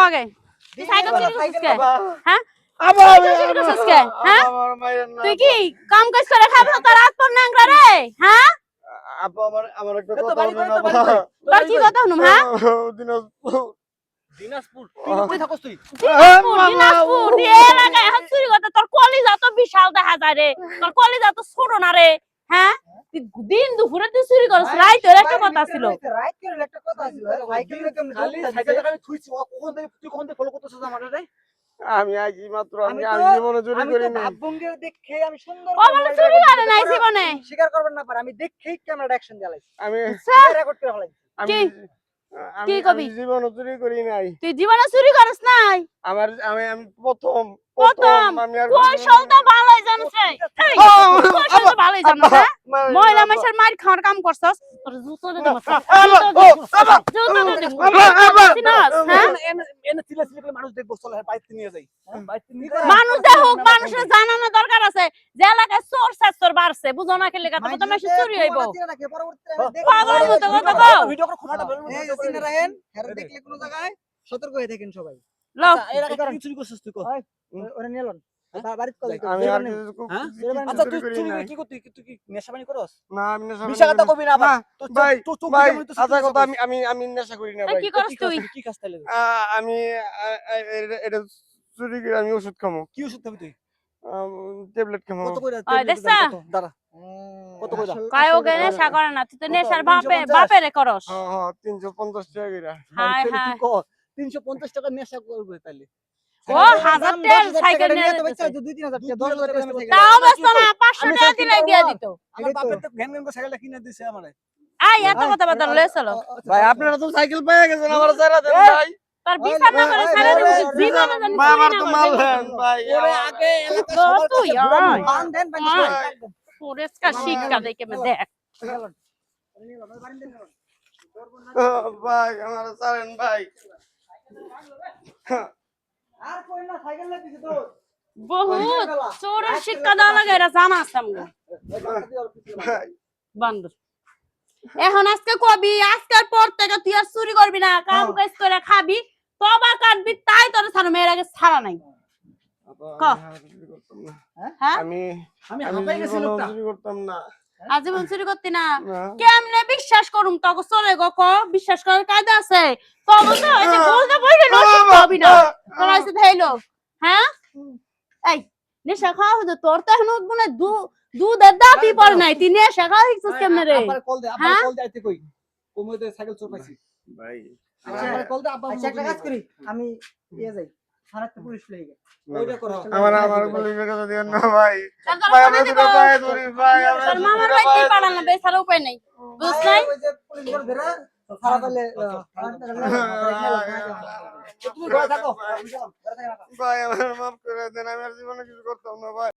আগে তুই সাইকেল চুরি করছিস কে হ্যাঁ আবার চুরি করছিস কে হ্যাঁ তুই কি কাম কাজ করে খাবি তো রাত পর নাংরা রে হ্যাঁ আপা আমার একটা কথা বলবেন না তোর কি কথা শুনুম হ্যাঁ দিনাজপুর তুই কই থাকস তুই দিনাজপুর এ এলাকায় হাত চুরি করতে তোর কলিজা তো বিশাল দেখা যায় রে তোর কলিজা তো ছোট না রে হ্যাঁ তুই দিন দুপুরে তুই চুরি করছিস রাইতের একটা কথা ছিল রাইতের একটা কথা ছিল সাইকেলে কেমন খালি সাইকেলটা আমি থুইছি কখন থেকে ফলো করতেছস আমারে রে আমি আজ মাত্র আমি জীবনে চুরি করি নাই ভাবভঙ্গি দেখে আমি সুন্দর ও মানে চুরি করে নাই জীবনে স্বীকার করবেন না পারে আমি দেখেই ক্যামেরা অ্যাকশন চালাইছি আমি রেকর্ড করে ফেলাইছি কি আমি কবি জীবনে চুরি করি নাই তুই জীবনে চুরি করিস নাই আমি প্রথম আমি আর কৌশলটা ভালোই জানিস রে এই কৌশলটা ভালোই জানিস হ্যাঁ মহিলা মানুষের মার খাওয়ার কাম করছস তোর জুতো দে দেব জুতো দে দেব হ্যাঁ এনে চিল্লা করে মানুষ দেখবো চলে বাইতে নিয়ে যাই বাইতে নিয়ে মানুষ দেখুক মানুষের জানানো দরকার আছে যে এলাকায় চোর ছাত্র বাড়ছে বুঝো না খেলে কথা তো মেশে চুরি হইব পাগল মতো কথা কও ভিডিও করে ক্ষমাটা বলবো এই যে চিন্তা রাখেন হেরে দেখলে কোন জায়গায় সতর্ক হয়ে থাকেন সবাই লও এর আগে কি চুরি করছিস তুই কো ওরে নিয়ে লন বাড়িতে কল দিতে আমি আর আচ্ছা তুই চুরি করে কি করতে তুই কি নেশা পানি করস না আমি নেশা মিশা কথা কবি না ভাই ভাই তো চোখ ভাই দেখে আচ্ছা কথা আমি নেশা করি না ভাই কি করছ তুই কি কাজ তাইলে আমি এটা চুরি করে আমি ওষুধ খামো কি ওষুধ খাবি তুই ট্যাবলেট খামো কত কইরা ওই দেখছা দাঁড়া কত কইরা কায় ওকে নেশা করে না তুই তো নেশার বাপে রে করস হ্যাঁ 350 টাকা করে হায় হায় 350 টাকা নেশা করবে তাইলে ও হাজার টাকার সাইকেল নিয়ে তো বাচ্চা 2-3000 টাকা 10000 টাকা সাইকেল তাও বেশ না 500 টাকা দিলেই দিয়ে দিত আমার বাপের তো ঘ্যান ঘ্যান করে সাইকেলটা কিনে দিছে আমারে আই এত কথা বলতে লয়ে চলো ভাই আপনারা তো সাইকেল পেয়ে গেছেন আমার সারা দেন ভাই তোর বিচার না করে ছেড়ে দেব জীবনে জানি ভাই আমার তো মারলেন ভাই ওরে আগে এলাকা সবার তুই বান দেন বান পুরস্কার শিক্ষা দেখে মে দেখ ভাই আমার সারেন ভাই আর কই না সাইকেল লাগিছে তো বহুত চোরের শিক্ষা দেওয়া লাগে এটা জানা আছে আমগো ভাই বান্দর এখন আজকে কবি আজকের পর থেকে তুই আর চুরি করবি না কাম কাজ করে খাবি তবা কাটবি তাই তোর ছাড়া মেয়ের আগে ছাড়া নাই হ্যাঁ আমি হাঁপাই গেছি লোকটা চুরি করতাম না আজীবন চুরি করতি না কেমনে বিশ্বাস করুম তোকে চলে গো ক বিশ্বাস করার কায়দা আছে তবে তো এই যে বলতে বইলে নষ্ট হবি না তোর এসে ধইলো হ্যাঁ এই নেশা খাওয়া হতো তোর তো এখন মানে দুধের দাবি পড় নাই তুই নেশা খাওয়া হিসেবে কেমনে রে আবার কল দে আবার কল দে আইতে কই ওমতে সাইকেল চোর পাইছি ভাই আবার কল দে আবার আচ্ছা একটা কাজ করি আমি যাই থানাতে পুলিশ লই গে ওইটা করো আমার পুলিশের কাছে দিও না ভাই তোর ভাই আমরা তো পায়ে ধরি ভাই তোর মামার ভাই কি পাড়াল না বেচারা উপায় নাই বুঝছ নাই ওই যে পুলিশ ধরে ধরে খারাপ হলে তুমি ঘরে থাকো ভাই আমার মাফ করে দেন আমি আর জীবনে কিছু করতাম না ভাই